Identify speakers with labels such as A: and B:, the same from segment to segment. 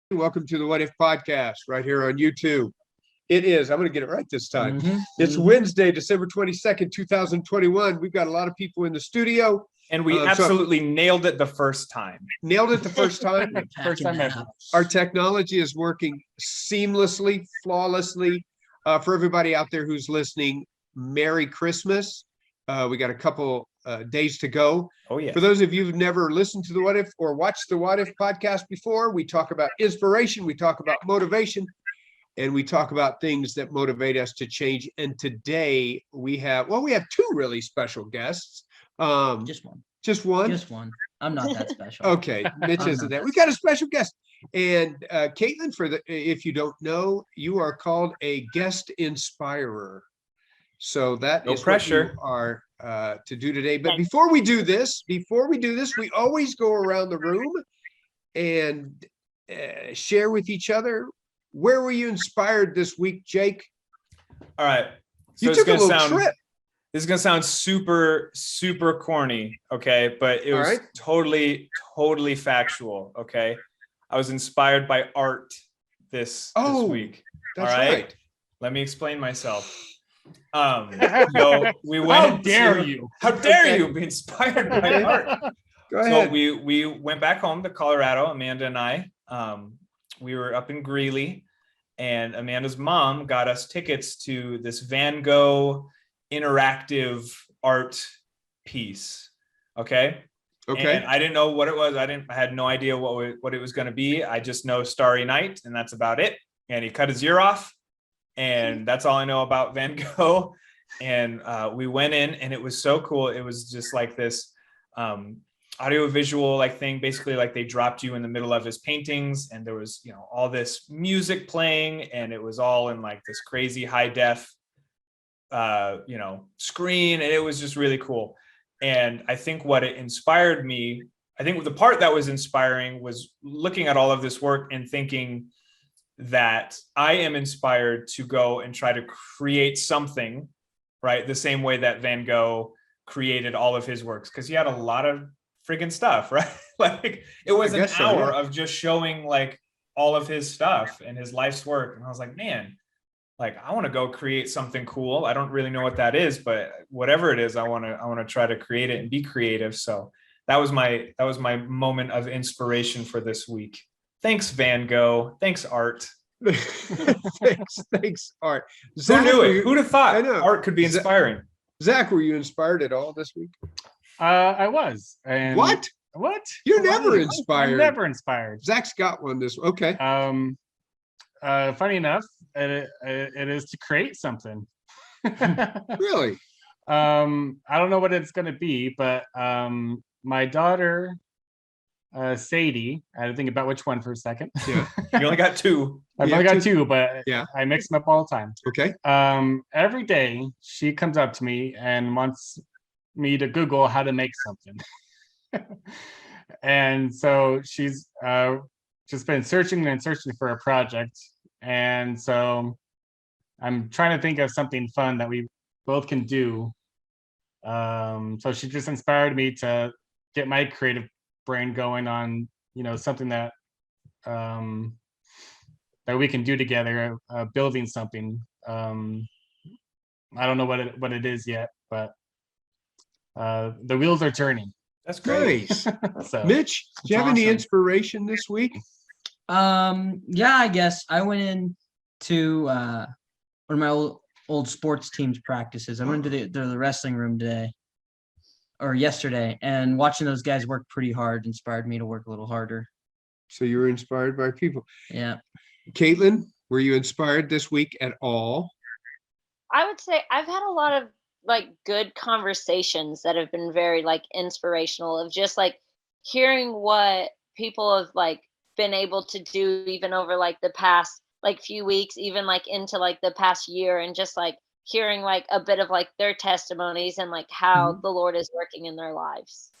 A: Welcome to the What If Podcast right here on YouTube. It is, I'm going to get it right this time. It's Wednesday, December 22nd, 2021. We've got a lot of people in the studio.
B: And we absolutely nailed it the first time.
A: Nailed it the first time.
B: First time ever.
A: Our technology is working seamlessly, flawlessly. For everybody out there who's listening, Merry Christmas. We got a couple days to go.
B: Oh, yeah.
A: For those of you who've never listened to the What If or watched the What If podcast before, we talk about inspiration, we talk about motivation, and we talk about things that motivate us to change. And today we have two really special guests.
C: Just one.
A: Just one?
C: Just one. I'm not that special.
A: Okay, Mitch isn't that. We've got a special guest. And Katelyn, if you don't know, you are called a guest inspirer. So that is
B: pressure.
A: What you are to do today. But before we do this, we always go around the room and share with each other. Where were you inspired this week, Jake?
B: All right.
A: So you took a little trip.
B: This is gonna sound super, super corny, okay? But it was totally factual, okay? I was inspired by art this week.
A: That's right.
B: Let me explain myself. So we went.
C: How dare you
B: be inspired by art?
A: Go ahead.
B: So we went back home to Colorado, Amanda and I. We were up in Greeley, and Amanda's mom got us tickets to this Van Gogh interactive art piece. Okay. And I didn't know what it was. I had no idea what it was going to be. I just know Starry Night, and that's about it. And he cut his ear off, and that's all I know about Van Gogh. And we went in, and it was so cool. It was just like this audio visual like thing. Basically, like they dropped you in the middle of his paintings, and there was all this music playing, and it was all in like this crazy high def screen, and it was just really cool. And I think what it inspired me, I think the part that was inspiring was looking at all of this work and thinking that I am inspired to go and try to create something, right? The same way that Van Gogh created all of his works, because he had a lot of friggin' stuff, right? Like it was an hour of just showing like all of his stuff and his life's work. And I was like, man, like I want to go create something cool. I don't really know what that is, but whatever it is, I want to try to create it and be creative. So that was my moment of inspiration for this week. Thanks, Van Gogh. Thanks, art.
A: Thanks, art.
B: Zach, who knew it? Who'd have thought art could be inspiring?
A: Zach, were you inspired at all this week?
D: I was. And
A: What? You're never inspired.
D: I'm never inspired.
A: Zach's got one this. Okay.
D: Funny enough, it is to create something.
A: Really?
D: I don't know what it's going to be, but my daughter, Sadie, I had to think about which one for a second.
A: Yeah.
B: You only got two.
D: I've only got two, but
A: yeah,
D: I mix them up all the time.
A: Okay.
D: Every day she comes up to me and wants me to Google how to make something. And so she's just been searching and searching for a project. And so I'm trying to think of something fun that we both can do. So she just inspired me to get my creative brain going on, something that that we can do together, building something. I don't know what it is yet, but the wheels are turning.
B: That's great.
A: Nice.
D: So
A: Mitch, do you
C: That's
A: have any
C: awesome.
A: inspiration this week?
C: Yeah, I guess I went in to one of my old sports teams practices. I went to the wrestling room today or yesterday, and watching those guys work pretty hard inspired me to work a little harder.
A: So you were inspired by people.
C: Yeah.
A: Katelyn, were you inspired this week at all?
E: I would say I've had a lot of like good conversations that have been very like inspirational of just like hearing what people have like been able to do even over like the past like few weeks, even like into like the past year, and just like hearing like a bit of like their testimonies and like how the Lord is working in their lives.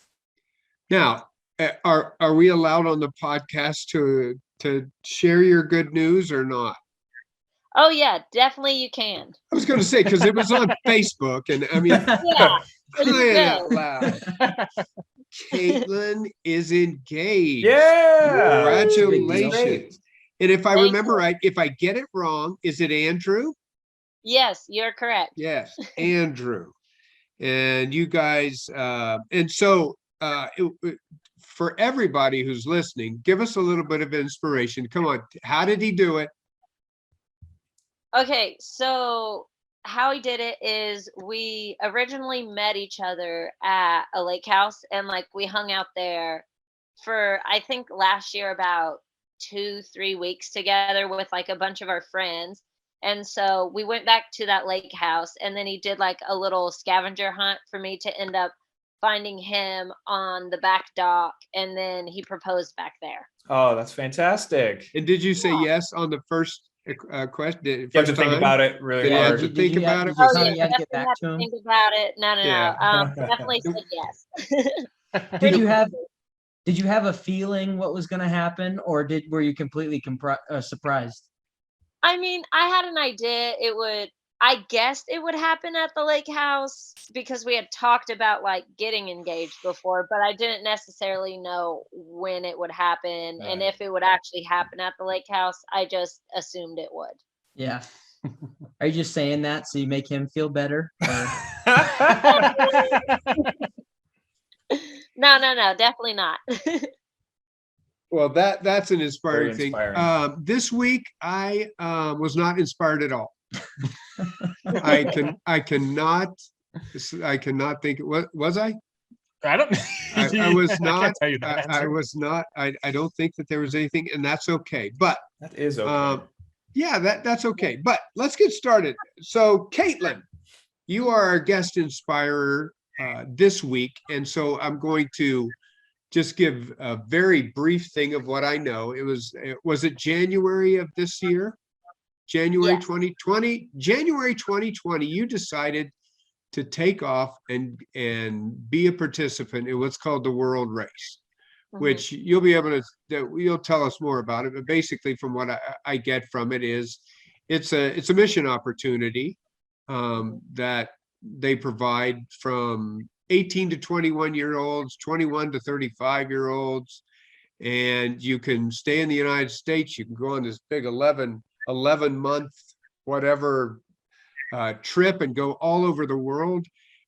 A: Now, are we allowed on the podcast to share your good news or not?
E: Oh yeah, definitely you can.
A: I was going to say, because it was on Facebook, and I mean,
E: Yeah. There you
A: crying out
E: go.
A: loud, Katelyn is engaged.
B: Yeah.
A: Congratulations. And if I
E: Thank
A: remember
E: you.
A: right, if I get it wrong, is it Andrew?
E: Yes, you're correct.
A: Yes, Andrew. And you guys, and so for everybody who's listening, give us a little bit of inspiration. Come on, how did he do it?
E: Okay, so how he did it is we originally met each other at a lake house, and like we hung out there for I think last year about 2-3 weeks together with like a bunch of our friends. And so we went back to that lake house, and then he did like a little scavenger hunt for me to end up finding him on the back dock, and then he proposed back there.
B: Oh, that's fantastic.
A: And did you say
E: Yeah.
A: yes on the first question?
B: You have to think about it really
A: Did he have
B: hard.
A: to
C: Did
A: think
C: you have-
A: about
C: did
A: it?
C: you
E: Oh
C: tell
E: yeah,
C: him you had to get
E: definitely
C: back
E: have
C: to
E: to
C: him?
E: think about it. No, no,
A: Yeah.
E: no. Definitely said yes.
C: Did you have a feeling what was going to happen, or were you completely surprised?
E: I mean, I had an idea I guessed it would happen at the lake house because we had talked about like getting engaged before, but I didn't necessarily know when it would happen and
B: Right.
E: if it would actually happen at the lake house. I just assumed it would.
C: Yeah. Are you just saying that so you make him feel better? Or-
E: No, definitely not.
A: Well, that's an inspiring
B: Very
A: thing.
B: inspiring.
A: This week I was not inspired at all. I cannot think. What was I?
D: I don't.
A: I was not.
D: can't tell you that
A: I
D: answer.
A: was not. I don't think that there was anything, and that's okay. But
B: That is okay.
A: yeah, that's okay. But let's get started. So, Katelyn, you are our guest inspirer this week, and so I'm going to just give a very brief thing of what I know. Was it January of this year? January
E: Yes.
A: 2020. January 2020, you decided to take off and be a participant in what's called the World Race, which you'll be able to, you'll tell us more about it. But basically, from what I get from it is, it's a mission opportunity that they provide from 18 to 21-year-olds, 21 to 35-year-olds, and you can stay in the United States. You can go on this big 11-month whatever trip and go all over the world.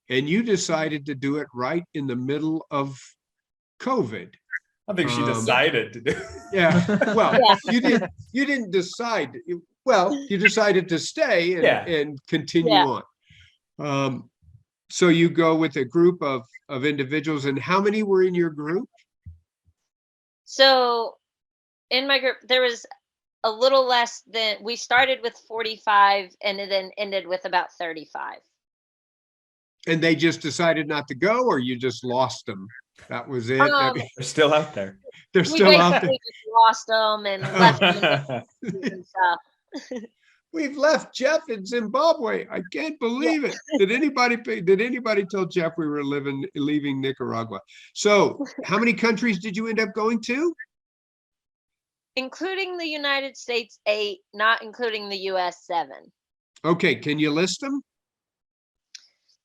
A: And you decided to do it right in the middle of COVID.
B: I think she decided to do.
A: Yeah. Well,
E: Yeah.
A: you didn't decide. Well, you decided to stay and continue on. So you go with a group of individuals, and how many were in your group?
E: So in my group, there was a little less than, we started with 45 and it then ended with about 35.
A: And they just decided not to go, or you just lost them? That was it.
B: They're still out there.
A: They're
E: We
A: still out there.
E: basically just lost them and left them and stuff.
A: We've left Jeff in Zimbabwe. I can't believe it. Did anybody tell Jeff we were leaving Nicaragua? So how many countries did you end up going to?
E: Including the United States, 8, not including the US, 7.
A: Okay, can you list them?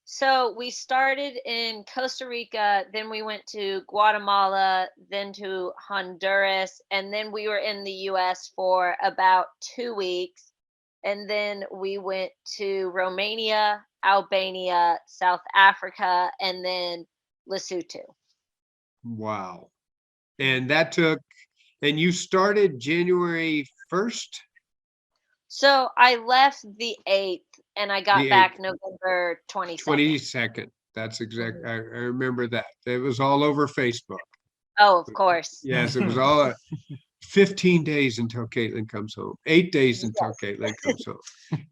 E: So we started in Costa Rica, then we went to Guatemala, then to Honduras, and then we were in the US for about 2 weeks. And then we went to Romania, Albania, South Africa, and then Lesotho.
A: Wow. And that took, and you started January 1st,
E: So I left the 8th and I got
A: the
E: back
A: 8th,
E: November 22nd.
A: 22nd. That's exact.
E: Mhm.
A: I remember that. It was all over Facebook.
E: Oh, of course.
A: Yes, it was all 15 days until Katelyn comes home. 8 days until
E: Yes.
A: Katelyn comes home.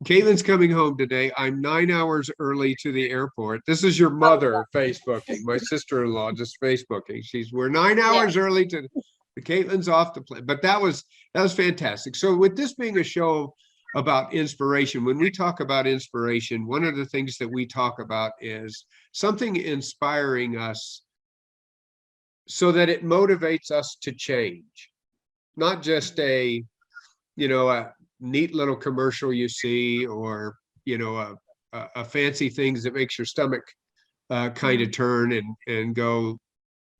A: Katelyn's coming home today. I'm 9 hours early to the airport. This is your
E: Oh,
A: mother Facebooking. My sister-in-law just Facebooking. We're 9 hours early to the Katelyn's off the plane. But that was fantastic. So with this being a show about inspiration, when we talk about inspiration, one of the things that we talk about is something inspiring us so that it motivates us to change. Not just a neat little commercial you see, or a fancy things that makes your stomach kind of turn and go,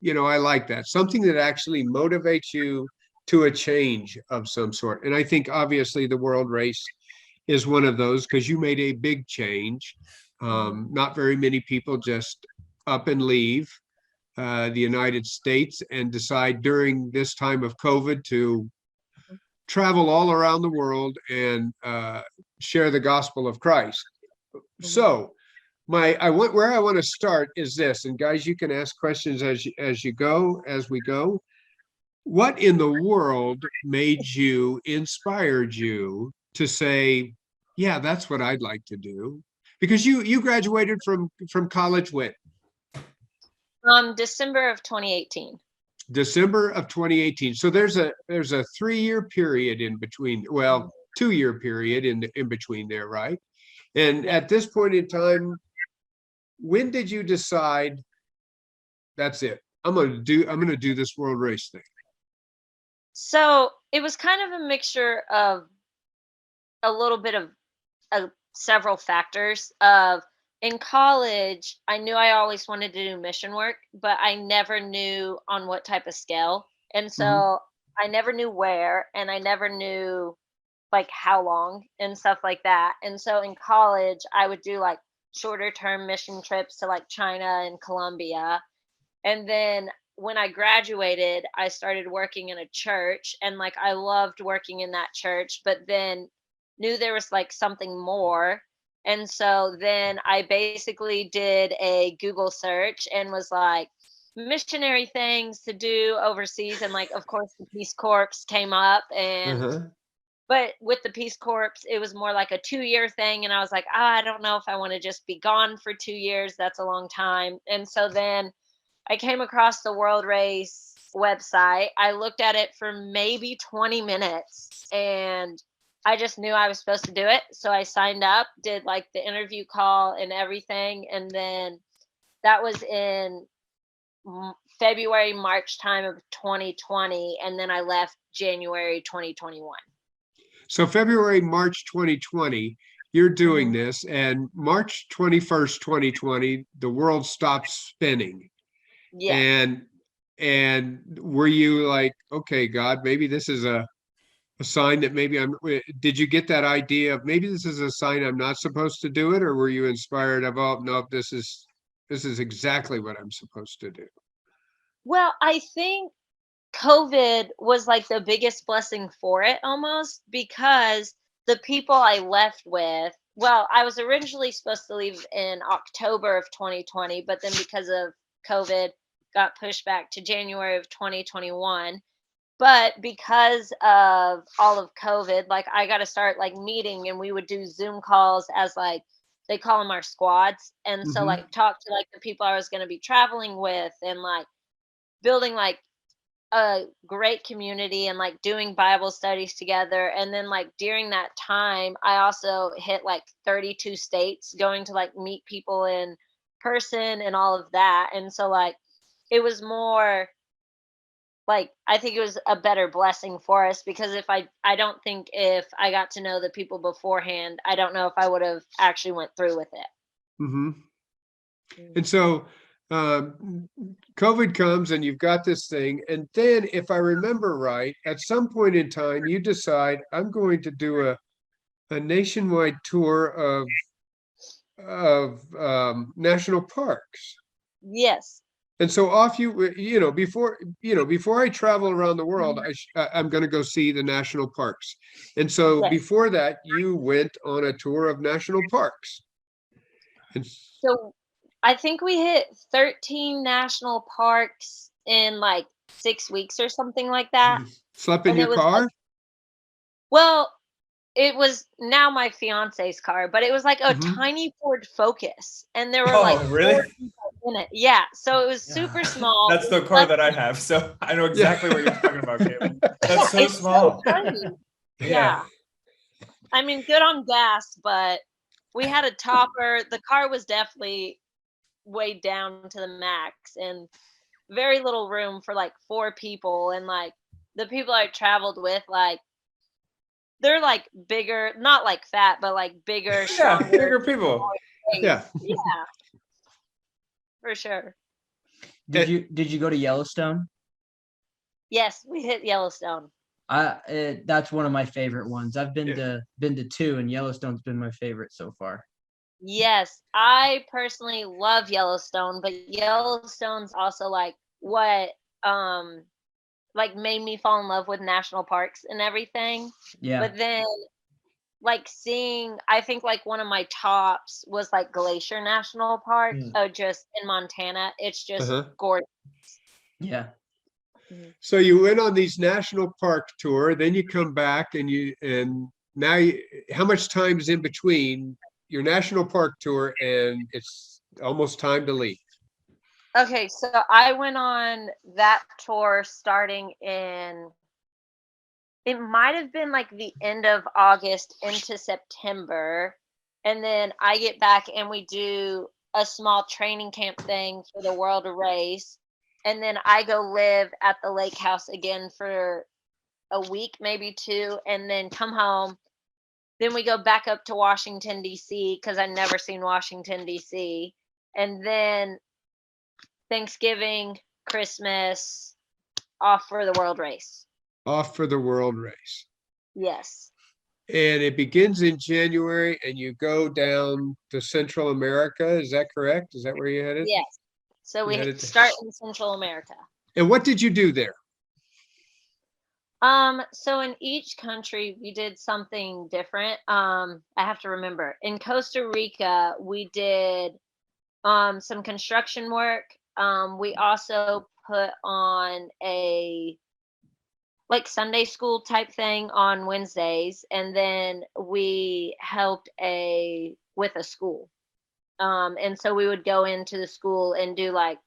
A: I like that. Something that actually motivates you to a change of some sort. And I think obviously the world race is one of those, because you made a big change. Not very many people just up and leave the United States and decide during this time of COVID to travel all around the world and share the gospel of Christ. So where I want to start is this, and guys, you can ask questions as we go. What in the world inspired you to say, yeah, that's what I'd like to do? Because you graduated from college when?
E: December of 2018.
A: December of 2018. So there's a 3-year period in between, well, 2-year period in between there, right? And at this point in time, when did you decide that's it? I'm gonna do this world race thing.
E: So it was kind of a mixture of a little bit of several factors. Of In college, I knew I always wanted to do mission work, but I never knew on what type of scale, and
A: Mhm.
E: so I never knew where, and I never knew like how long and stuff like that. And so in college, I would do like shorter term mission trips to like China and Colombia. And then when I graduated, I started working in a church, and like I loved working in that church, but then knew there was like something more. And so then I basically did a Google search and was like, missionary things to do overseas. And like, of course, the Peace Corps came up. And
A: Uh-huh.
E: but with the Peace Corps, it was more like a 2-year thing. And I was like, I don't know if I want to just be gone for 2 years. That's a long time. And so then I came across the World Race website. I looked at it for maybe 20 minutes, and I just knew I was supposed to do it. So I signed up, did like the interview call and everything. And then that was in February, March time of 2020. And then I left January 2021.
A: So February, March 2020, you're doing
E: Mhm.
A: this, and March 21st, 2020, the world stops spinning.
E: Yes.
A: And were you like, okay, God, maybe this is a sign that maybe did you get that idea of maybe this is a sign I'm not supposed to do it? Or were you inspired of, oh, no, this is exactly what I'm supposed to do?
E: Well, I think COVID was like the biggest blessing for it almost, because the people I left with, well, I was originally supposed to leave in October of 2020, but then because of COVID got pushed back to January of 2021. But because of all of COVID, like I got to start like meeting, and we would do Zoom calls as like they call them our squads. And so
A: Mhm.
E: like talk to like the people I was going to be traveling with, and like building like a great community, and like doing Bible studies together. And then like during that time, I also hit like 32 states, going to like meet people in person and all of that. And so like it was more like, I think it was a better blessing for us, because I don't think if I got to know the people beforehand, I don't know if I would have actually went through with it.
A: Mhm. And
E: Mhm.
A: so COVID comes and you've got this thing. And then, if I remember right, at some point in time, you decide I'm going to do a nationwide tour of national parks.
E: Yes.
A: And so off before I travel around the world, I'm going to go see the national parks. And so
E: Yes.
A: before that, you went on a tour of national parks. And
E: So I think we hit 13 national parks in like 6 weeks or something like that.
A: slept in
E: And it
A: your
E: was
A: car?
E: well, it was now my fiance's car, but it was like a
A: Mhm.
E: tiny Ford Focus, and there were like
B: Oh, really?
E: 4 people in it. Yeah, so it was super small.
B: That's the
E: We
B: car
E: slept
B: that I have, so I know exactly what you're talking about, Caitlin. That's so
E: It's so
B: small.
E: tiny.
B: Yeah.
E: Yeah. I mean, good on gas, but we had a topper. The car was definitely weighed down to the max and very little room for like 4 people. And like the people I traveled with, like they're like bigger, not like fat, but like bigger,
B: Yeah,
E: stronger.
B: bigger people.
A: Yeah.
E: Yeah, for sure.
C: Did you go to Yellowstone?
E: Yes, we hit Yellowstone.
C: That's one of my favorite ones. I've
A: Yeah.
C: been to two, and Yellowstone's been my favorite so far.
E: Yes, I personally love Yellowstone, but Yellowstone's also like what um like made me fall in love with national parks and everything.
C: Yeah,
E: But then like seeing I think like one of my tops was like Glacier National Park,
B: Mm.
E: just in Montana. It's just
A: Uh-huh.
E: gorgeous.
C: yeah.
A: So you went on these national park tour, then you come back and now how much time is in between your national park tour and it's almost time to leave?
E: Okay, so I went on that tour starting in it might have been like the end of August into September. And then I get back and we do a small training camp thing for the World Race. And then I go live at the lake house again for a week, maybe two, and then come home. Then we go back up to Washington, D.C., because I'd never seen Washington, D.C. And then Thanksgiving, Christmas, off for the World Race.
A: Off for the world race.
E: Yes.
A: And it begins in January and you go down to Central America. Is that correct? Is that where you headed?
E: Yes. So
A: You
E: we
A: headed to-
E: start in Central America.
A: And what did you do there?
E: So in each country we did something different. I have to remember. In Costa Rica, we did some construction work. We also put on a like Sunday school type thing on Wednesdays, and then we helped with a school. And so we would go into the school and do like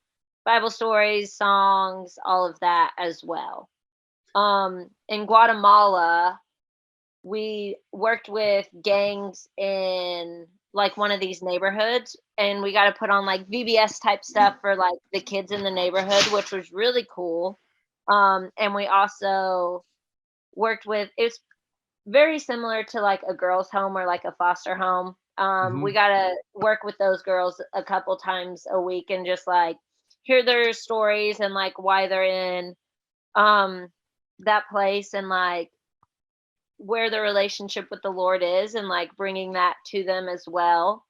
E: Bible stories, songs, all of that as well. In Guatemala, we worked with gangs in like one of these neighborhoods, and we got to put on like VBS type stuff for like the kids in the neighborhood, which was really cool. And we also worked with it's very similar to like a girls' home or like a foster home. We
A: Mhm.
E: got to work with those girls a couple times a week and just like hear their stories and like why they're in um that place and like where the relationship with the Lord is and like bringing that to them as well.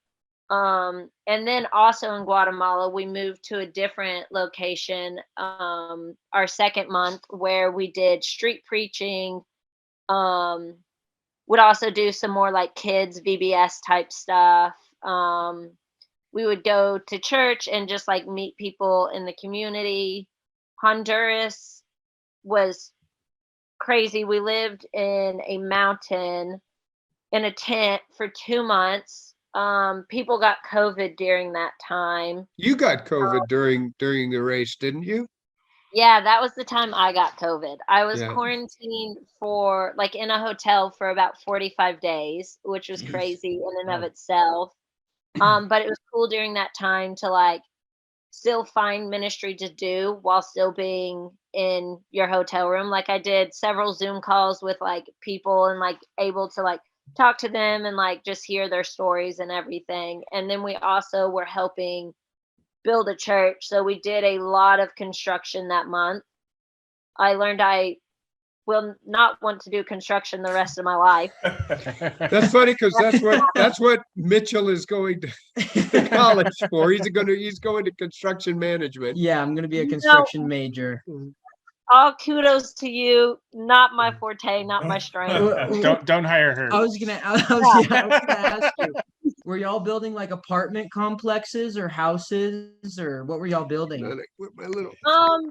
E: And then also in Guatemala, we moved to a different location our second month where we did street preaching. Um, would also do some more like kids VBS type stuff. We would go to church and just like meet people in the community. Honduras was crazy. We lived in a mountain in a tent for 2 months. People got COVID during that time.
A: You got COVID during the race, didn't you?
E: Yeah, that was the time I got COVID. I was
A: Yeah.
E: quarantined for like in a hotel for about 45 days, which was
A: Jeez.
E: crazy in and of
A: Wow.
E: itself. But it was cool during that time to like still find ministry to do while still being in your hotel room. Like I did several Zoom calls with like people and like able to like talk to them and like just hear their stories and everything. And then we also were helping build a church. So we did a lot of construction that month. I learned I will not want to do construction the rest of my life.
A: That's funny because that's what Mitchell is going to college for. He's going to construction management.
C: Yeah, I'm gonna be a
E: No.
C: construction major.
E: All kudos to you. Not my forte, not my strength.
D: Don't hire her.
C: I was gonna ask you, were y'all building like apartment complexes or houses, or what were y'all building?
A: With my little,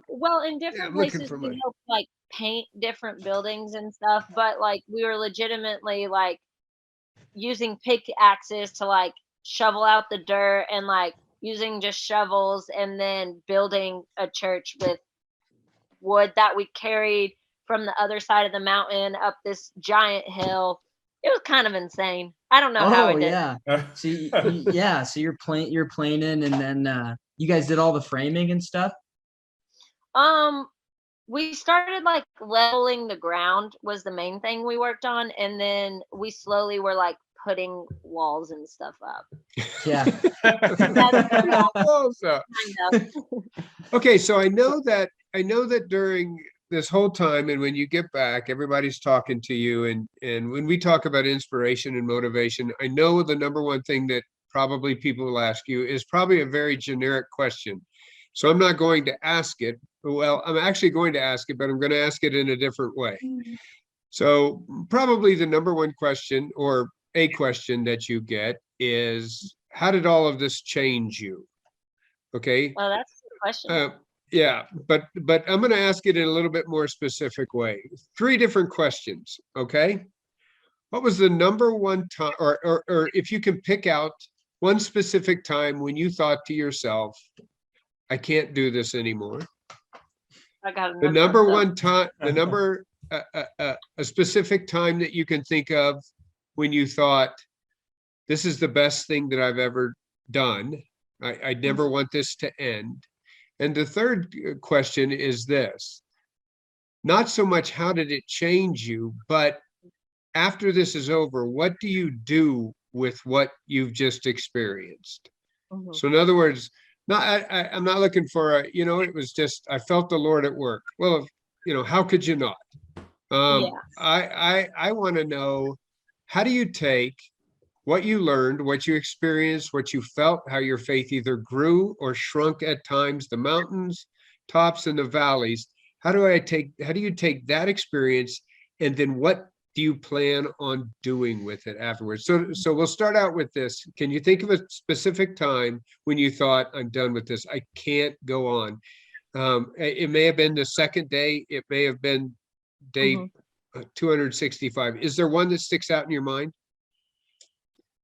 E: Well, in different
A: I'm looking
E: places
A: for
E: we
A: my-
E: help like paint different buildings and stuff, but like we were legitimately like using pickaxes to like shovel out the dirt and like using just shovels and then building a church with wood that we carried from the other side of the mountain up this giant hill. It was kind of insane. I don't know how I
C: Oh
E: did.
C: yeah. So yeah, so you're planing, and then you guys did all the framing and stuff.
E: We started like leveling the ground was the main thing we worked on, and then we slowly were like putting walls and stuff up.
C: Yeah.
A: Also,
E: Kind of.
A: okay, so I know that during this whole time, and when you get back, everybody's talking to you, and when we talk about inspiration and motivation, I know the number one thing that probably people will ask you is probably a very generic question. So I'm not going to ask it. Well, I'm actually going to ask it, but I'm going to ask it in a different way. So probably the number one question, or a question that you get, is how did all of this change you? Okay.
E: Well, that's the question.
A: Yeah, but I'm going to ask it in a little bit more specific way. 3 different questions. Okay. What was the number one time, or if you can pick out one specific time when you thought to yourself, I can't do this anymore?
E: I got
A: The
E: enough
A: number
E: of
A: one time, a specific time that you can think of when you thought, this is the best thing that I've ever done. I never want this to end. And the third question is this: not so much how did it change you, but after this is over, what do you do with what you've just experienced?
E: Mhm.
A: So in other words, I'm not looking for it was just, I felt the Lord at work. Well, how could you not?
E: Yeah.
A: I want to know, how do you take what you learned, what you experienced, what you felt, how your faith either grew or shrunk at times, the mountains, tops, and the valleys? How do you take that experience, and then what do you plan on doing with it afterwards? So we'll start out with this. Can you think of a specific time when you thought, I'm done with this, I can't go on? It may have been the second day, it may have been day 265. Is there one that sticks out in your mind?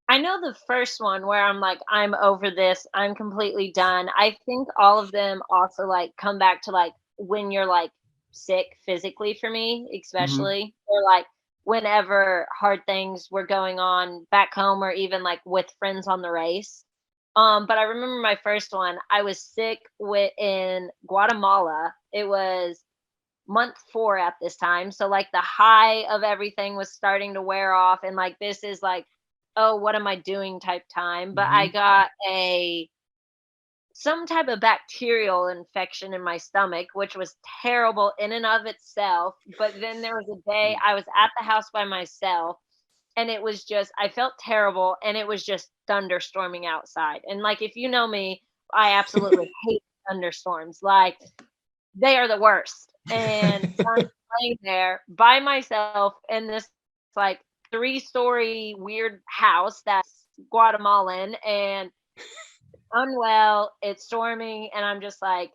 E: I know the first one where I'm like, I'm over this. I'm completely done. I think all of them also like come back to like when you're like sick physically, for me, especially, or like whenever hard things were going on back home, or even like with friends on the race. But I remember my first one, I was sick in Guatemala. It was month 4 at this time. So like the high of everything was starting to wear off, and like this is like, oh, what am I doing type time. But I got some type of bacterial infection in my stomach, which was terrible in and of itself. But then there was a day I was at the house by myself, and it was just, I felt terrible, and it was just thunderstorming outside. And like, if you know me, I absolutely hate thunderstorms. Like, they are the worst. And so I'm laying there by myself in this like 3-story weird house that's Guatemalan, and unwell, it's storming, and I'm just like,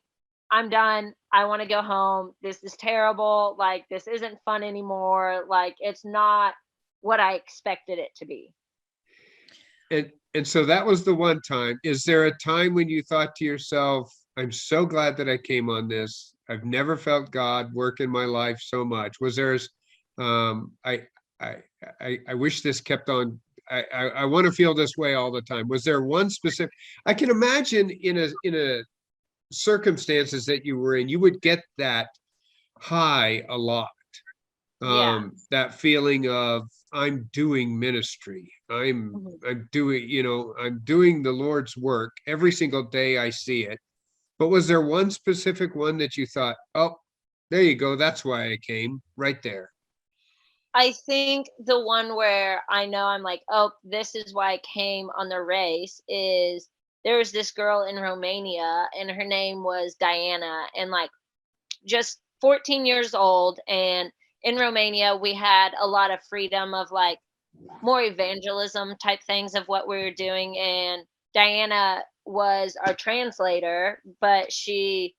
E: I'm done. I want to go home. This is terrible. Like, this isn't fun anymore. Like, it's not what I expected it to be.
A: And so that was the one time. Is there a time when you thought to yourself, I'm so glad that I came on this. I've never felt God work in my life so much. Was there, I wish this kept on. I want to feel this way all the time. Was there one specific? I can imagine in a circumstances that you were in, you would get that high a lot.
E: Yeah.
A: That feeling of, I'm doing ministry. I'm doing the Lord's work every single day I see it. But was there one specific one that you thought, oh, There you go. That's why I came right there.
E: I think the one where I know I'm like, oh, this is why I came on the race is there was this girl in Romania and her name was Diana, and like just 14 years old. And in Romania, we had a lot of freedom of like more evangelism type things of what we were doing. And Diana was our translator, but she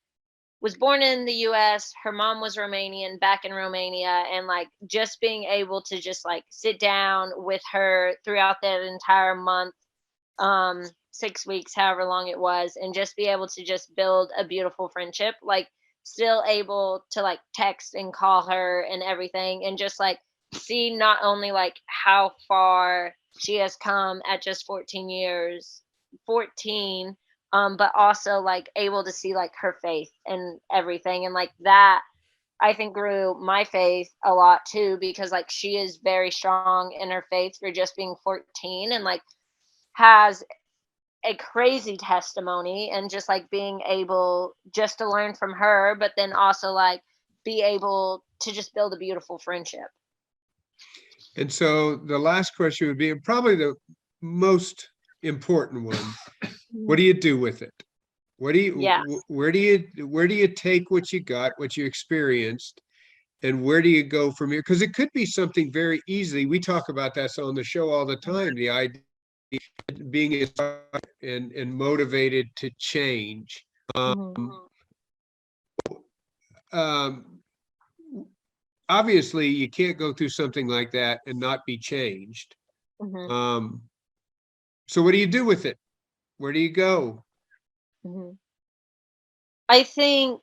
E: was born in the US. Her mom was Romanian, back in Romania. And like just being able to just like sit down with her throughout that entire month, 6 weeks, however long it was, and just be able to just build a beautiful friendship, like still able to like text and call her and everything, and just like see not only like how far she has come at just 14 years, 14, but also like able to see like her faith and everything. And like that, I think grew my faith a lot too, because like she is very strong in her faith for just being 14, and like has a crazy testimony, and just like being able just to learn from her, but then also like be able to just build a beautiful friendship.
A: And so the last question would be, and probably the most important one, what do you do with it? What do you,
E: Yeah.
A: where do you take what you got, what you experienced, and where do you go from here? Because it could be something very easily. We talk about that on the show all the time, the idea of being inspired and motivated to change.
E: Mhm.
A: Um, Obviously, you can't go through something like that and not be changed.
E: Mhm.
A: Um, so what do you do with it? Where do you go?
E: Mhm. I think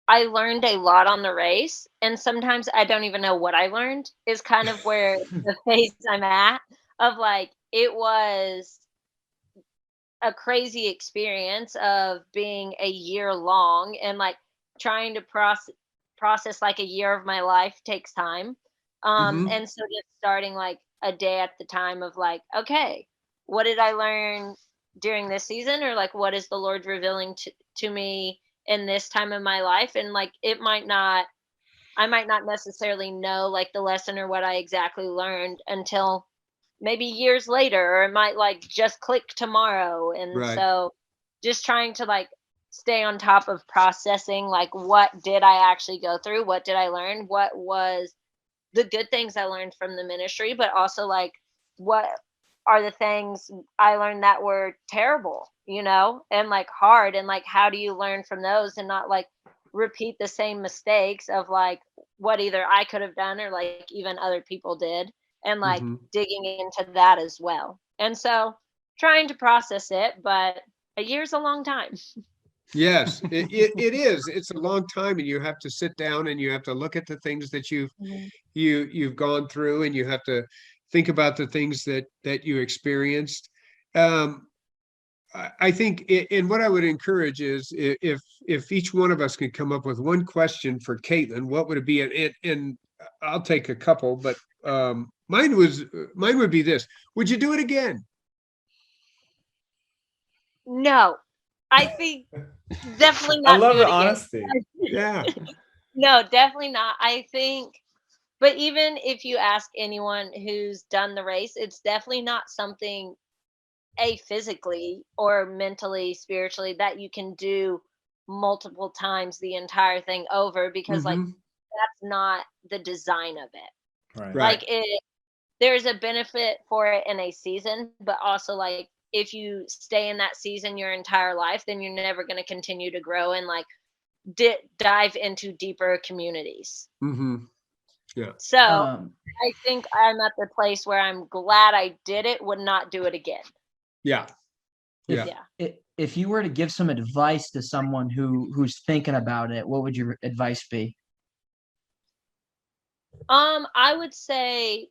E: I learned a lot on the race, and sometimes I don't even know what I learned, is kind of where the phase I'm at, of like it was a crazy experience of being a year long, and like trying to process like a year of my life takes time.
A: Mhm.
E: And so just starting like a day at the time of like, okay, what did I learn during this season, or like what is the Lord revealing to me in this time of my life? And like it might not, I might not necessarily know like the lesson or what I exactly learned until maybe years later, or it might like just click tomorrow. And
A: Right.
E: so just trying to like stay on top of processing like what did I actually go through, what did I learn, what was the good things I learned from the ministry, but also like what are the things I learned that were terrible, and like hard, and like how do you learn from those and not like repeat the same mistakes of like what either I could have done or like even other people did, and like
A: Mhm.
E: digging into that as well. And so trying to process it, but a year's a long time.
A: Yes, it is. It's a long time, and you have to sit down and you have to look at the things that
E: Mhm.
A: you've gone through, and you have to think about the things that you experienced. Um, I think, and what I would encourage is if each one of us could come up with one question for Caitlin, what would it be? And I'll take a couple, but mine would be this: would you do it again?
E: No, I think definitely
B: I
E: not
B: love
E: do
B: the
E: it again.
B: honesty.
A: Yeah.
E: No, definitely not. I think, but even if you ask anyone who's done the race, it's definitely not something physically or mentally, spiritually that you can do multiple times the entire thing over, because like
A: Hmm.
E: that's not the design of it.
B: Right.
A: Right.
E: Like there's a benefit for it in a season, but also like if you stay in that season your entire life, then you're never going to continue to grow and like dive into deeper communities.
A: Hmm. Yeah.
E: So
C: Um,
E: I think I'm at the place where I'm glad I did it, would not do it again.
A: Yeah.
C: if
A: Yeah.
E: Yeah.
C: if you were to give some advice to someone who's thinking about it, what would your advice be?
E: I would say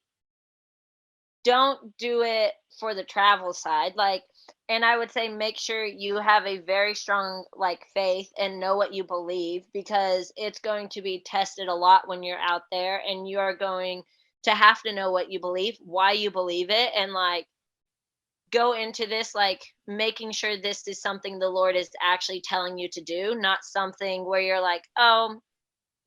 E: don't do it for the travel side. Like, and I would say make sure you have a very strong like faith and know what you believe, because it's going to be tested a lot when you're out there, and you are going to have to know what you believe, why you believe it, and like go into this like making sure this is something the Lord is actually telling you to do, not something where you're like, oh,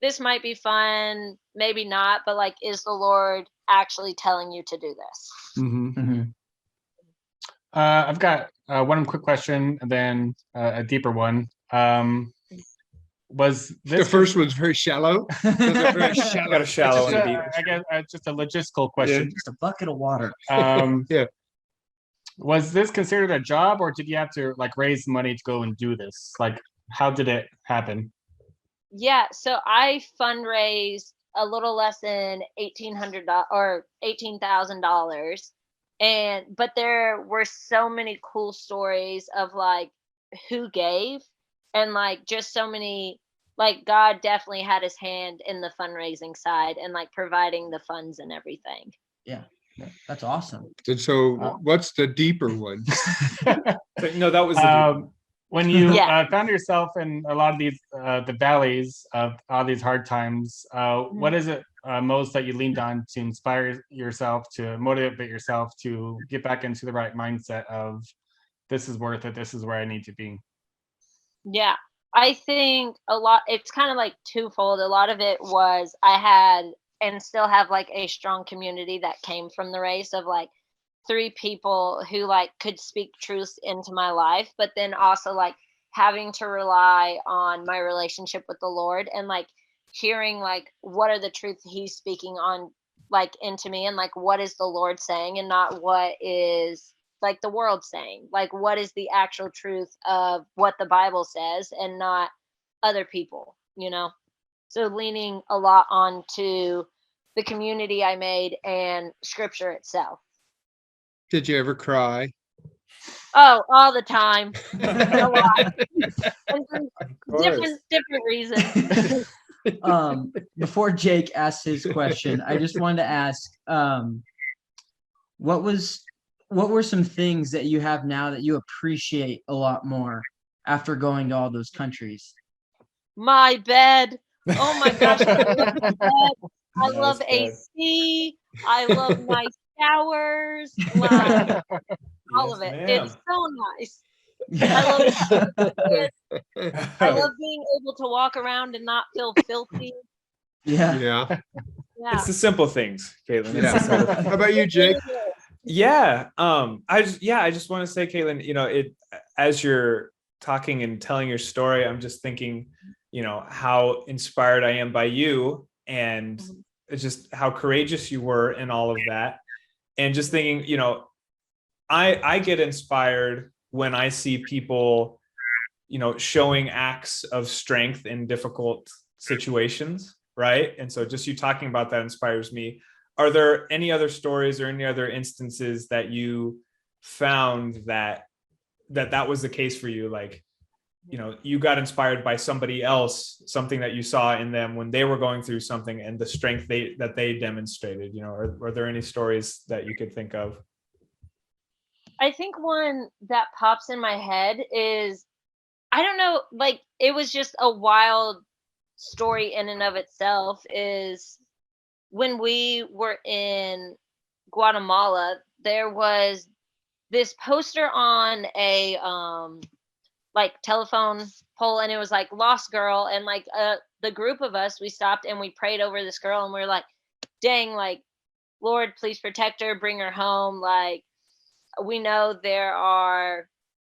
E: this might be fun, maybe not, but like, is the Lord actually telling you to do this?
C: Mhm.
D: I've got one quick question and then a deeper one. Was
A: The
D: this
A: first one's very shallow. Those are very shallow.
B: Got a shallow
D: just
B: and
D: a,
B: deep.
D: I guess just a logistical question.
C: Just a bucket of water.
A: Yeah.
D: Was this considered a job, or did you have to like raise money to go and do this? Like, how did it happen?
E: Yeah, so I fundraised a little less than $1,800 or $18,000, but there were so many cool stories of like who gave, and like just so many, like God definitely had his hand in the fundraising side and like providing the funds and everything.
C: Yeah, that's awesome.
A: And so what's the deeper one?
B: No, that was the deep one.
D: When you
E: Yeah.
D: found yourself in a lot of these the valleys of all these hard times, what is it most that you leaned on to inspire yourself, to motivate yourself to get back into the right mindset of this is worth it, this is where I need to be?
E: Yeah, I think a lot, it's kind of like twofold. A lot of it was I had and still have like a strong community that came from the race of like three people who like could speak truth into my life, but then also like having to rely on my relationship with the Lord and like hearing like what are the truths he's speaking on like into me, and like what is the Lord saying and not what is like the world saying, like what is the actual truth of what the Bible says and not other people, you know? So leaning a lot onto the community I made and scripture itself.
A: Did you ever cry?
E: Oh, all the time. A lot. And for
B: course.
E: different reasons.
C: Before Jake asks his question, I just wanted to ask, what were some things that you have now that you appreciate a lot more after going to all those countries?
E: My bed. Oh my gosh, I love my bed. I
B: Nice
E: love
B: bed.
E: AC. I love my showers. Like all
B: Yes,
E: of it.
B: ma'am.
E: It's so nice. I love being able to walk around and not feel filthy.
C: Yeah.
A: Yeah.
E: Yeah.
B: It's the simple things, Caitlin. It's
A: Yeah.
B: the simple things.
A: How about you, Jake?
B: Yeah. I just want to say, Caitlin, as you're talking and telling your story, I'm just thinking, how inspired I am by you, and it's just how courageous you were in all of that. And just thinking, I get inspired when I see people, showing acts of strength in difficult situations. Right. And so just you talking about that inspires me. Are there any other stories or any other instances that you found that was the case for you? Like, you got inspired by somebody else, something that you saw in them when they were going through something, and the strength that they demonstrated, are there any stories that you could think of?
E: I think one that pops in my head is, I don't know, like it was just a wild story in and of itself, is when we were in Guatemala, there was this poster on a like telephone pole, and it was like lost girl, and like the group of us, we stopped and we prayed over this girl, and we were like, dang, like Lord, please protect her, bring her home, like we know there are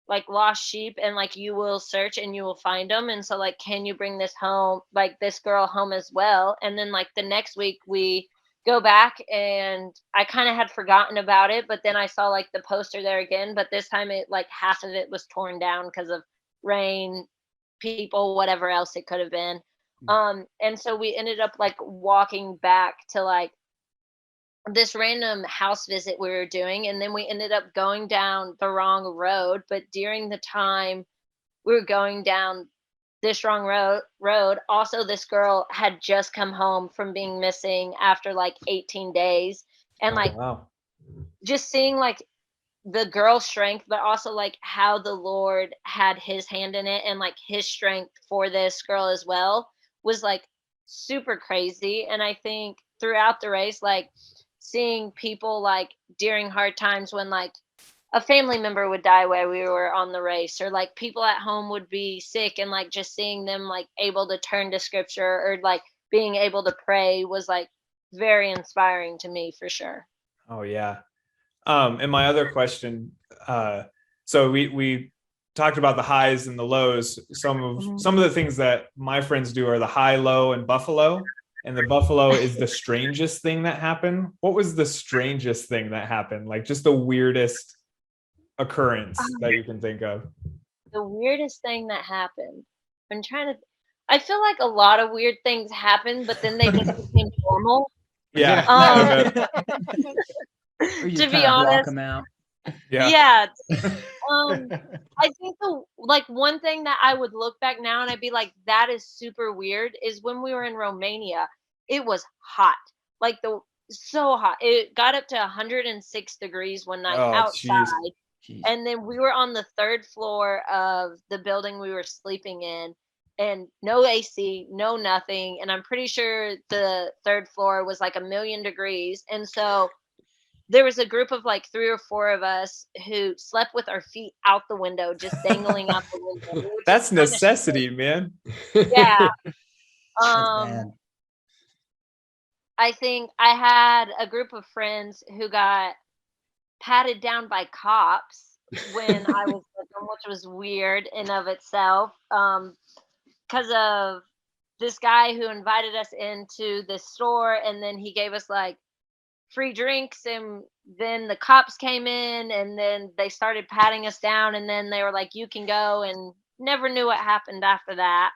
E: like lost sheep, and like you will search and you will find them, and so like can you bring this home, like this girl home as well? And then like the next week we go back, and I kind of had forgotten about it, but then I saw like the poster there again, but this time it like half of it was torn down because of rain, people, whatever else it could have been. And so we ended up like walking back to like this random house visit we were doing, and then we ended up going down the wrong road, but during the time we were going down this wrong road, also this girl had just come home from being missing after like 18 days, and like
B: Wow.
E: just seeing like the girl's strength, but also like how the Lord had his hand in it, and like his strength for this girl as well was like super crazy. And I think throughout the race, like seeing people like during hard times when like a family member would die while we were on the race, or like people at home would be sick, and like just seeing them like able to turn to scripture, or like being able to pray was like very inspiring to me for sure.
B: Oh yeah. And my other question, so we talked about the highs and the lows. Some of the things that my friends do are the high, low, and buffalo. And the buffalo is the strangest thing that happened. What was the strangest thing that happened? Like just the weirdest occurrence that you can think of.
E: The weirdest thing that happened. I'm trying to. I feel like a lot of weird things happened, but then they just became normal.
B: Yeah.
E: Um,
C: Or you
E: To
C: kind
E: be
C: of block
E: honest,
C: them out.
B: Yeah.
E: yeah. I think the like one thing that I would look back now and I'd be like, that is super weird is when we were in Romania, it was hot. Like so hot. It got up to 106 degrees one night
B: Oh,
E: outside.
B: jeez.
C: Jeez.
E: And then we were on the third floor of the building we were sleeping in, and no AC, no nothing. And I'm pretty sure the third floor was like 1,000,000 degrees. And so there was a group of like 3 or 4 of us who slept with our feet out the window, just dangling out the window. We were
B: That's
E: just kinda
B: necessity, man.
E: yeah.
C: That's bad.
E: I think I had a group of friends who got patted down by cops when I was with them, which was weird in of itself. Because of this guy who invited us into this store, and then he gave us like free drinks, and then the cops came in, and then they started patting us down, and then they were like, "You can go," and never knew what happened after that.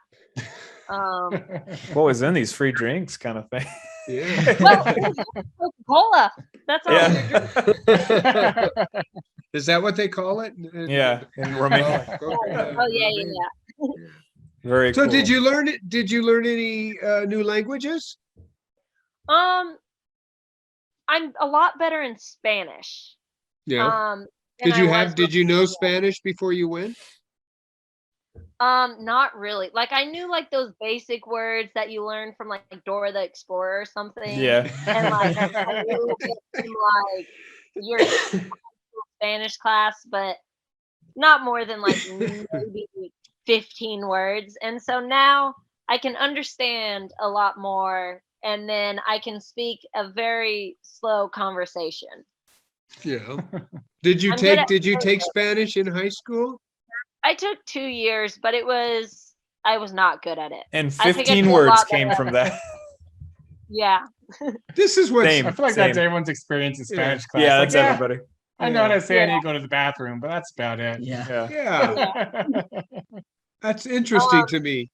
B: What was in these free drinks kind of thing?
A: Yeah.
E: Well, it was Coca-Cola. That's all we were drinking.
A: Is that what they call it?
B: Yeah, in Romania.
E: Oh yeah.
B: Very
A: So
B: cool.
A: did you learn it? Did you learn any new languages?
E: I'm a lot better in Spanish.
A: Yeah.
E: Than
A: Did
E: I
A: you
E: was
A: did you know
E: before.
A: Spanish before you went?
E: Not really. Like I knew like those basic words that you learn from like Dora the Explorer or something.
B: Yeah.
E: And like a little bit from like your Spanish class, but not more than like maybe 15 words. And so now I can understand a lot more, and then I can speak a very slow conversation.
A: Yeah. Did you
E: I'm good at
A: take Spanish in high school?
E: I took 2 years, but I was not good at it.
B: And
E: I think I
B: 15
E: did a
B: words
E: lot
B: came
E: better.
B: from that.
E: Yeah.
A: This is what's
B: Same.
D: I feel like that's
B: Same.
D: everyone's experience in
A: Yeah.
D: Spanish class.
B: Yeah,
D: Like,
B: that's everybody.
D: I know how to say I
E: Yeah.
D: need to go to the bathroom, but that's about it.
C: Yeah.
A: Yeah, that's interesting to me.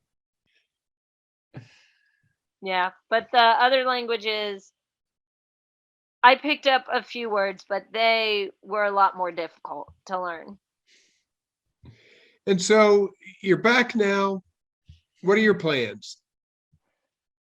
E: Yeah. But the other languages, I picked up a few words, but they were a lot more difficult to learn.
A: And so you're back now. What are your plans?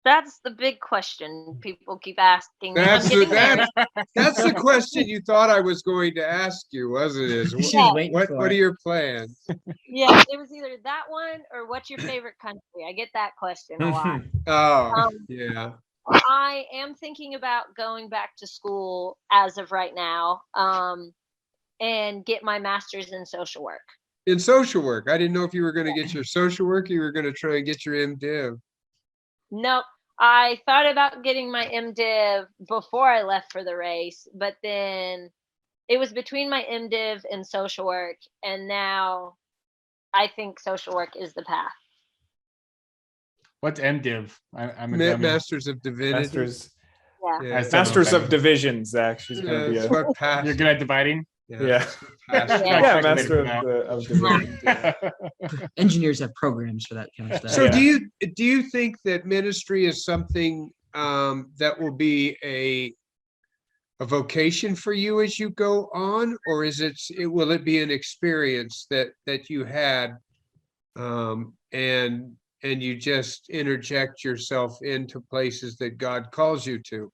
E: That's the big question people keep asking me.
A: That's
E: I'm
A: the,
E: getting married.
A: that's the question you thought I was going to ask you, wasn't it? Is
C: She was waiting
A: what
C: for
A: what are
C: it.
A: your plans?
E: Yeah, it was either that one or what's your favorite country? I get that question a lot.
A: Oh,
E: Um,
A: yeah.
E: I am thinking about going back to school as of right now, and get my master's in social work.
A: In social work, I didn't know if you were going to get your social work, you were going to try and get your MDiv.
E: Nope. I thought about getting my MDiv before I left for the race, but then it was between my MDiv and social work, and now I think social work is the path.
D: What's MDiv? I'm a dummy.
A: Masters of Divinity.
B: Masters.
E: Yeah.
A: Yeah,
D: still don't
B: Masters
D: know.
B: of Divisions, actually. Is gonna be
A: that's
B: a,
A: what past.
D: You're good at dividing?
B: yeah.
A: that's what past-
E: Yeah.
B: Yeah,
D: Calculated
B: Master
D: for
B: of Division.
C: Engineers have programs for that kind of stuff.
A: So
B: Yeah.
A: do you think that ministry is something that will be a vocation for you as you go on, or will it be an experience that you had and you just interject yourself into places that God calls you to?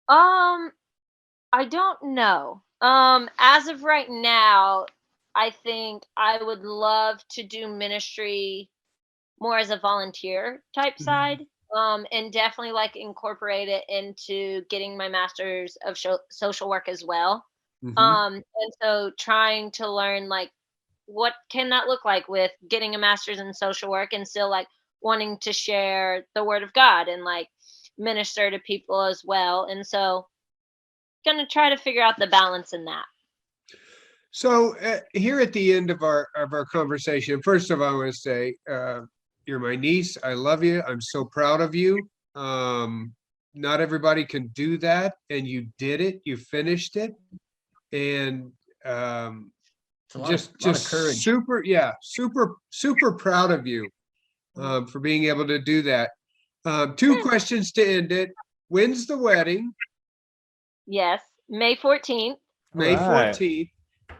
E: I don't know. As of right now, I think I would love to do ministry more as a volunteer type side. And definitely like incorporate it into getting my master's of social work as well.
A: Mhm.
E: And so trying to learn like what can that look like with getting a master's in social work, and still like wanting to share the word of God and like minister to people as well. And so gonna try to figure out the balance in that.
A: So here at the end of our conversation, first of all, I want to say you're my niece. I love you. I'm so proud of you. Not everybody can do that, and you did it. You finished it, and
C: It's a lot
A: just
C: of courage.
A: super proud of you for being able to do that. Two questions to end it. When's the wedding?
E: Yes, May 14th.
A: May
B: Right.
A: 14th.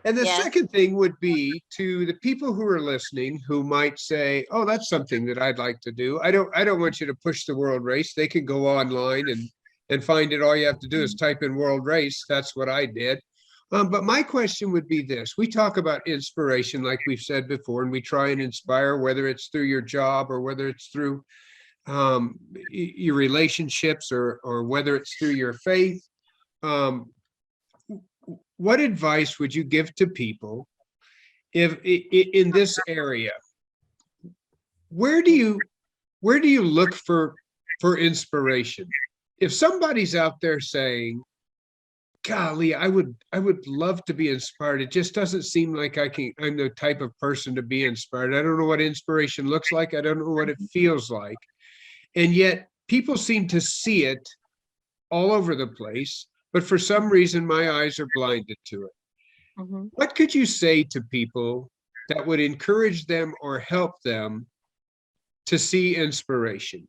A: And the
E: Yes.
A: second thing would be to the people who are listening who might say, oh, that's something that I'd like to do. I don't want you to push the world race. They can go online and find it. All you have to do is type in world race. That's what I did. But my question would be this. We talk about inspiration, like we've said before, and we try and inspire, whether it's through your job or whether it's through your relationships or whether it's through your faith. What advice would you give to people if in this area? Where do you look for inspiration? If somebody's out there saying, golly, I would love to be inspired. It just doesn't seem like I'm the type of person to be inspired. I don't know what inspiration looks like. I don't know what it feels like. And yet people seem to see it all over the place. But for some reason, my eyes are blinded to it.
E: Mm-hmm.
A: What could you say to people that would encourage them or help them to see inspiration?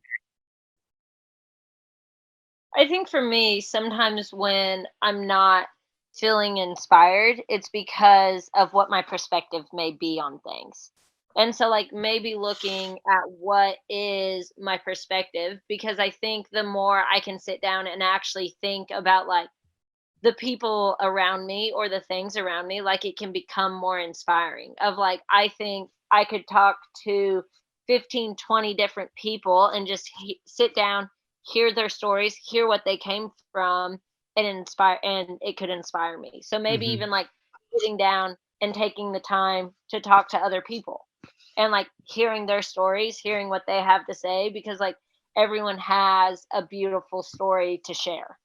E: I think for me, sometimes when I'm not feeling inspired, it's because of what my perspective may be on things. And so, like, maybe looking at what is my perspective, because I think the more I can sit down and actually think about, like, the people around me or the things around me, like, it can become more inspiring. Of like, I think I could talk to 15, 20 different people and just sit down, hear their stories, hear what they came from, and inspire, and it could inspire me. So maybe even like sitting down and taking the time to talk to other people and like hearing their stories, hearing what they have to say, because like everyone has a beautiful story to share.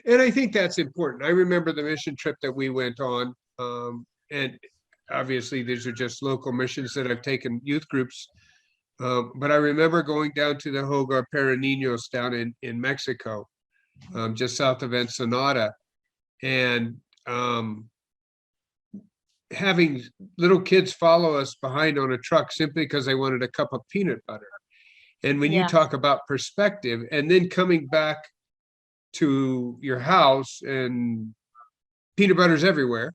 A: And I think that's important. I remember the mission trip that we went on, and obviously these are just local missions that I've taken youth groups. But I remember going down to the Hogar Peroninos down in Mexico, just south of Ensenada, and having little kids follow us behind on a truck simply because they wanted a cup of peanut butter. And when you
E: Yeah.
A: talk about perspective and then coming back to your house and peanut butter's everywhere,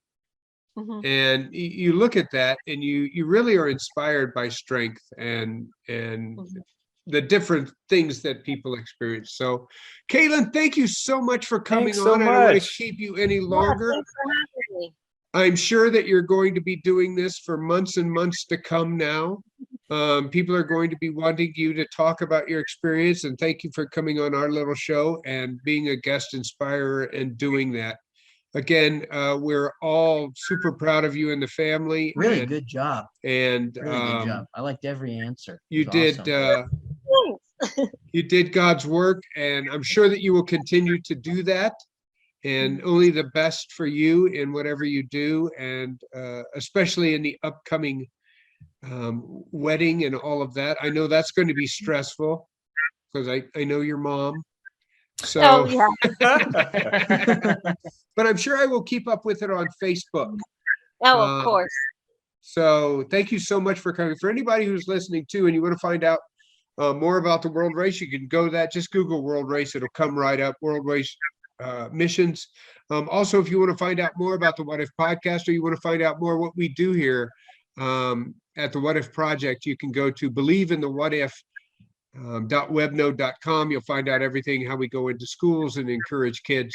E: Mhm.
A: and you look at that and you really are inspired by strength and the different things that people experience. So Katelyn, thank you so much for coming
B: Thanks so
A: on. I don't want to
B: much.
A: keep you any
E: Yeah,
A: longer.
E: thanks for having me.
A: I'm sure that you're going to be doing this for months and months to come now. People are going to be wanting you to talk about your experience, and thank you for coming on our little show and being a guest inspirer and doing that. Again, we're all super proud of you and the family.
C: Really
A: and,
C: good job.
A: And
C: Really good job. I liked every answer. It
A: you
C: was
A: did
C: awesome.
E: Thanks.
A: you did God's work, and I'm sure that you will continue to do that. And only the best for you in whatever you do, and especially in the upcoming wedding and all of that. I know that's going to be stressful because I know your mom. So,
E: Oh yeah.
A: but I'm sure I will keep up with it on Facebook.
E: Oh, of course.
A: So thank you so much for coming. For anybody who's listening too, and you want to find out more about the World Race, you can go that. Just Google World Race. It'll come right up. World Race missions. Also, if you want to find out more about the What If podcast, or you want to find out more what we do here at the What If Project, you can go to believeinthewhatif.webnode.com. You'll find out everything, how we go into schools and encourage kids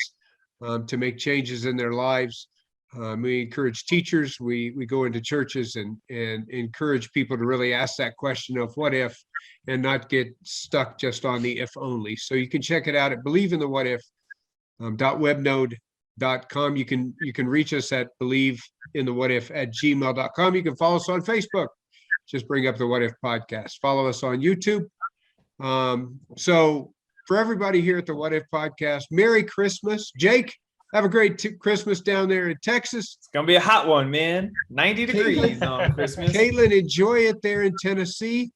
A: to make changes in their lives. We encourage teachers. We go into churches and encourage people to really ask that question of what if, and not get stuck just on the if only. So you can check it out at believeinthewhatif.webnode.com. You can reach us at believeinthewhatif@gmail.com. You can follow us on Facebook. just bring up the What If podcast. Follow us on YouTube. So for everybody here at the What If podcast, Merry Christmas. Jake, have a great Christmas down there in Texas.
B: It's gonna be a hot one, man. 90 degrees on Christmas.
A: Katelyn, enjoy it there in Tennessee.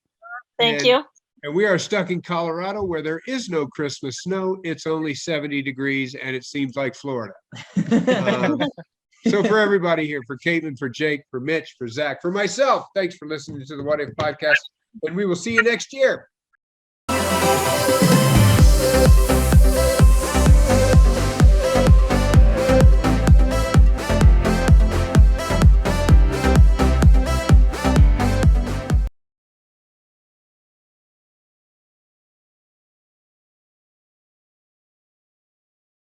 E: Thank
A: And-
E: you.
A: And we are stuck in Colorado where there is no Christmas snow. It's only 70 degrees and it seems like Florida. So for everybody here, for Katelyn, for Jake, for Mitch, for Zach, for myself, thanks for listening to the What If podcast. And we will see you next year.